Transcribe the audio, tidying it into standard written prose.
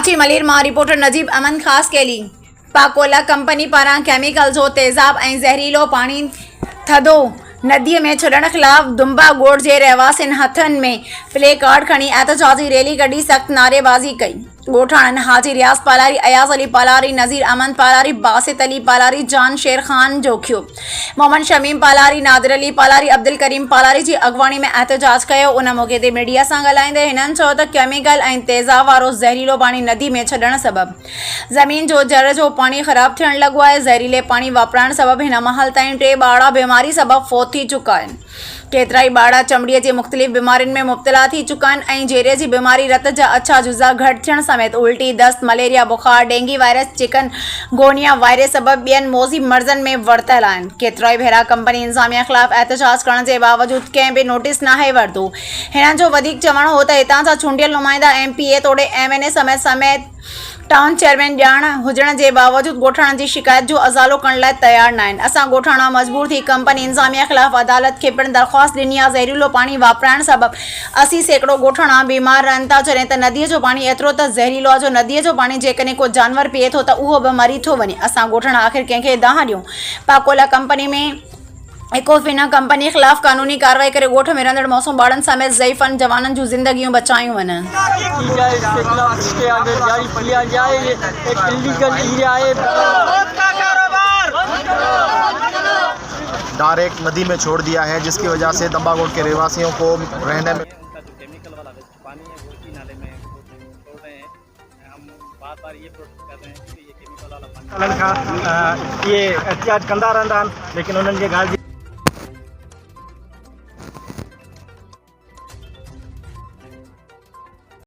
कराची मलिर मां रिपोर्टर नजीब अमन ख़ास केली। पाकोला कंपनी पारां केमिकल जो तेज़ाब ऐं ज़हरीलो पाणी थधो नदीअ में छॾण ख़िलाफ़ दुंबा ॻोठ जे रहवासियुनि हथनि में प्ले कार्ड खणी एहतजाजी रैली कढी सख़्त नारेबाज़ी कई। ॻोठाणनि हाजी रियाज़ पालारी, अयाज़ अली पालारी, नज़ीर अहमद पालारी, बासित अली पालारी, जान शेर ख़ान जोखियो, मोहम्मद शमीम पालारी, नादिर अली पालारी, अब्दुल करीम पालारी जी अॻवानी में एहतजाज कयो। उन मौक़े ते मीडिया सां ॻाल्हाईंदे हिननि चयो त केमिकल ऐं तेज़ाब वारो ज़हरीलो पाणी नदी में छॾण सबबि ज़मीन जो जड़ जो पाणी ख़राब थियण लॻो आहे। ज़हरीले पाणी वापराइण सबबि हिन महल ताईं 3 ॿार बीमारी सबबि फ़ौत थी चुका आहिनि। केतिरा ई ॿार चमड़ीअ जी मुख़्तलिफ़ बीमारियुनि में मुब्तला थी चुका आहिनि ऐं जेरे जी बीमारी, रत जा अछा जुज़ा घटि थियण समेत उल्टी, दस्त, मलेरिया बुख़ार, डेंगी वायरस, चिकन गोनिया वायरस सबबि ॿियनि मौज़ी मर्ज़नि में वरतल आहिनि। केतिरा ई भेरा कंपनी इंतिज़ामिया ख़िलाफ़ एहतजाज करण जे बावजूदि कंहिं बि नोटिस नाहे वरितो। हिननि जो वधीक चवणु हो त हितां जा चूंडियल नुमाइंदा MPA तोड़े MNA समेत टाउन चेयरमैन ॼाण हुजण जे बावजूदि ॻोठाणनि जी शिकायत जो अज़ालो करण लाइ तयारु न आहिनि। असां ॻोठाणा मजबूर थी कंपनी इंतिज़ामिया ख़िलाफ़ अदालत खे पिणु दरख़्वास्त ॾिनी आहे। ज़हरीलो पाणी वापराइण सबबि 80% ॻोठाणा बीमार रहनि था, जॾहिं त नदीअ जो पाणी एतिरो त ज़हरीलो आहे जो नदीअ जो पाणी जेकॾहिं को जानवर पीए थो त उहो बि मरी थो वञे। असां ॻोठाणा आख़िर कंहिंखे दाह ॾियूं? पाकोला कंपनी में इकोफिना कंपनी ख़िलाफ़ कानूनी कार्रवाई करे ॻोठ में रहंदड़ मौसूम ॿारनि समेत ज़ईफ़नि जवाननि जूं ज़िंदगियूं बचायूं वञनि। डायरेक्ट नदी में छोड़ दिया है, जिसकी वजह से दंबागोट के रहवासियों को रहने में केमिकल वाला पानी है वो इसी नाले में छोड़ रहे हैं। हम बार-बार ये प्रोटेस्ट कर रहे हैं कि ये केमिकल वाला पानी ये एहतियात कंदा रहंदा आहिनि, लेकिन उन्हनि जे ॻाल्हि